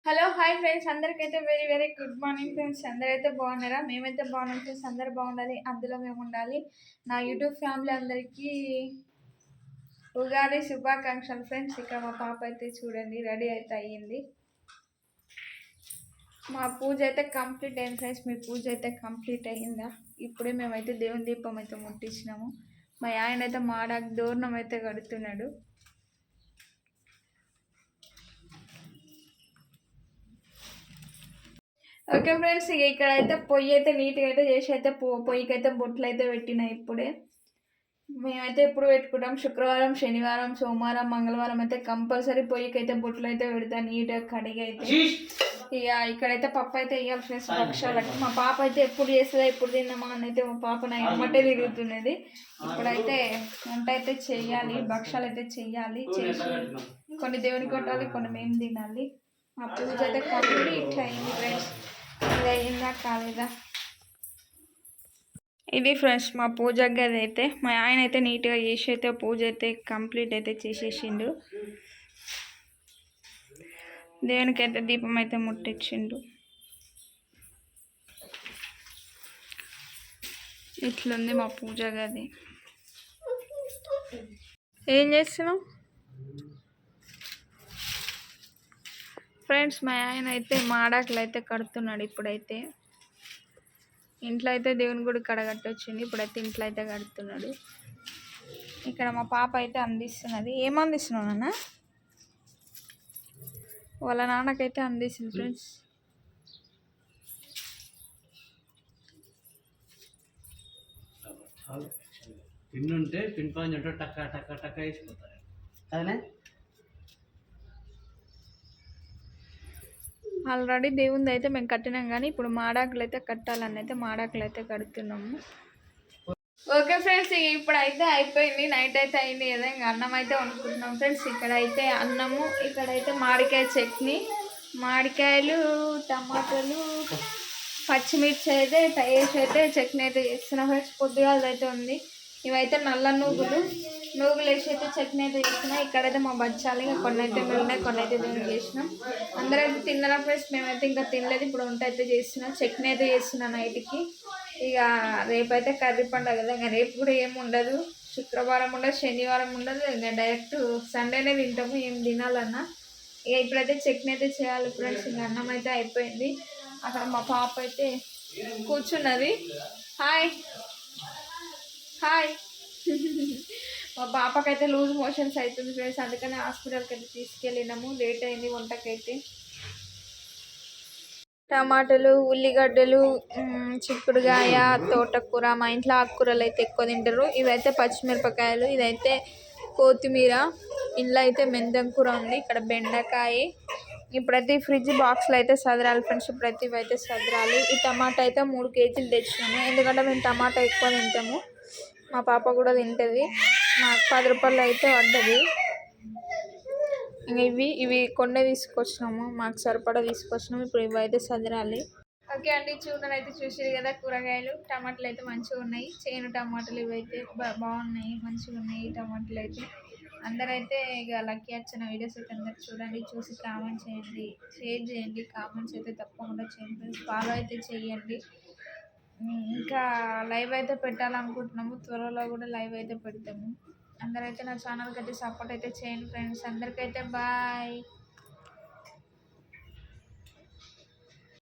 Hello hi friends, అందరికైతే very very good morning friends. అందరైతే బాగున్నారా? మేమైతే బాగున్నాం ఫ్రెండ్స్. అందరు బాగుండాలి, అందులో మేము ఉండాలి. నా యూట్యూబ్ ఫ్యామిలీ అందరికీ ఉగాది శుభాకాంక్షలు ఫ్రెండ్స్. ఇక్కడ మా పాప అయితే చూడండి రెడీ అయితే అయ్యింది. మా పూజ అయితే కంప్లీట్ అయింది ఫ్రెండ్స్. మీ పూజ అయితే కంప్లీట్ అయ్యిందా? ఇప్పుడే మేమైతే దేవుని దీపం అయితే ముట్టించినాము. మా ఆయన అయితే మాడాకు దూర్ణం అయితే కడుతున్నాడు. ఓకే ఫ్రెండ్స్, ఇక ఇక్కడైతే పొయ్యి అయితే నీట్గా అయితే చేసి అయితే పొయ్యికి అయితే బొట్లు అయితే పెట్టినాయి. ఇప్పుడే మేమైతే ఎప్పుడు పెట్టుకుంటాం, శుక్రవారం, శనివారం, సోమవారం, మంగళవారం అయితే కంపల్సరీ పొయ్యికి అయితే బొట్లు అయితే పెడతాం నీట్గా కడిగి అయితే. ఇక ఇక్కడైతే పప్పు అయితే వేయాలి ఫ్రెండ్స్ భక్షాలకి. మా పాప అయితే ఎప్పుడు చేస్తుందా, ఎప్పుడు తిన్నామా అని అయితే మా పాప నా ఎమ్మటే తిరుగుతున్నది. ఇప్పుడైతే వంట అయితే చెయ్యాలి, భక్షాలు అయితే చెయ్యాలి. చేసి కొన్ని దేవుని కొట్టాలి, కొన్ని మేము తినాలి. మా పూజ అయితే కంప్లీట్ అయింది ఫ్రెండ్స్. ఇది అయిందా కాలేదా? ఇది ఫ్రెండ్స్ మా పూజ గది అయితే. మా ఆయన అయితే నీట్గా చేసి అయితే పూజ అయితే కంప్లీట్ అయితే చేసేసిండు. దేవునికి అయితే దీపం అయితే ముట్టించిండు. ఇట్లుంది మా పూజ గది. ఏం చేస్తున్నావు ఫ్రెండ్స్? మా ఆయన అయితే మాడాకులు అయితే కడుతున్నాడు. ఇప్పుడైతే ఇంట్లో అయితే దేవుని గుడి కడగట్టొచ్చింది. ఇప్పుడైతే ఇంట్లో అయితే కడుతున్నాడు. ఇక్కడ మా పాప అయితే అందిస్తున్నది. ఏం అందిస్తున్నావు నాన్న? వాళ్ళ నాన్నకైతే అందిస్తుంది ఫ్రెండ్స్. పిన్ ఉంటే పిన్ పాయింట్ ఉంటే టక్క టక్క టక్క వేసిపోతారు కదనే. ఆల్రెడీ దేవుంది అయితే మేము కట్టినాం, కానీ ఇప్పుడు మాడాకులు అయితే కట్టాలని అయితే మాడాకులు అయితే కడుతున్నాము. ఓకే ఫ్రెండ్స్, ఇప్పుడు అయితే అయిపోయింది. నైట్ అయితే అయింది కదా, ఇంకా అన్నం అయితే వండుకుంటున్నాం ఫ్రెండ్స్. ఇక్కడైతే అన్నము, ఇక్కడైతే మామిడికాయ చట్నీ, మామిడికాయలు, టమాటాలు, పచ్చిమిర్చి అయితే వేసి అయితే చట్నీ అయితే చేస్తున్నాం ఫ్రెండ్స్. పొద్దుగాల అయితే ఉంది. ఇవైతే నల్ల నూగులు వేసి అయితే చట్నీ అయితే చేస్తున్నాం. ఇక్కడైతే మా బచ్చాలు ఇంకా కొన్ని అయితే మిగిలినాయి, కొన్ని అయితే దేవునికి చేసినాం. అందరైతే తిన్నారా ఫ్రెండ్స్? మేమైతే ఇంకా తినలేదు. ఇప్పుడు వంట అయితే చేస్తున్నాం, చట్నీ అయితే చేస్తున్నాం నైట్కి. ఇక రేపైతే కర్రీ పండుగ కదా, ఇంకా రేపు కూడా ఏమి ఉండదు. శుక్రవారం ఉండదు, శనివారం ఉండదు, ఇంకా డైరెక్ట్ సండేనే తింటాము ఏం తినాలన్నా. ఇక ఇప్పుడైతే చట్నీ అయితే చేయాలి ఫ్రెండ్స్. ఇంకా అన్నం అయితే అయిపోయింది. అక్కడ మా పాప అయితే కూర్చున్నది. హాయ్ హాయ్ మా పాపకైతే లూజ్ మోషన్స్ అవుతుంది ఫ్రెండ్స్. అందుకని హాస్పిటల్కి అయితే తీసుకెళ్ళినాము. లేట్ అయింది వంటకైతే. టమాటాలు, ఉల్లిగడ్డలు, చిక్కుడుగాయ, తోటకూర, మా ఇంట్లో ఆకుకూరలు అయితే ఎక్కువ తింటారు. ఇవైతే పచ్చిమిరపకాయలు, ఇదైతే కొత్తిమీర, ఇంట్లో అయితే మెంతం కూర ఉంది. ఇక్కడ బెండకాయ. ఇప్పుడైతే ఫ్రిడ్జ్ బాక్స్లో అయితే సదరాలి ఫ్రెండ్స్. ఇప్పుడైతే ఇవైతే సదరాలి. ఈ టమాటా అయితే 3 కేజీలు తెచ్చినాము, ఎందుకంటే మేము టమాటా ఎక్కువ తింటాము. మా పాప కూడా తింటుంది. మాకు 10 రూపాయలు అయితే పడ్డది. ఇవి కొన్ని తీసుకొచ్చినాము, మాకు సరిపడా తీసుకొచ్చినాము. ఇప్పుడు ఇవైతే సదరాలి. ఓకే అండి, చూడనైతే చూసారు కదా. కూరగాయలు, టమాటాలు అయితే మంచిగా ఉన్నాయి. చేను టమాటాలు ఇవైతే బాగున్నాయి, మంచిగా ఉన్నాయి టమాటాలు అయితే. అందరైతే ఇక లక్కీ వచ్చిన వీడియోస్ అయితే అందరు చూడండి, చూసి కామెంట్ చేయండి, షేర్ చేయండి. కామెంట్స్ అయితే తప్పకుండా చేయండి, ఫాలో అయితే చేయండి. ఇంకా లైవ్ అయితే పెట్టాలనుకుంటున్నాము, త్వరలో కూడా లైవ్ అయితే పెడతాము. అందరైతే నా ఛానల్కి అయితే సపోర్ట్ అయితే చేయండి ఫ్రెండ్స్. అందరికైతే బాయ్.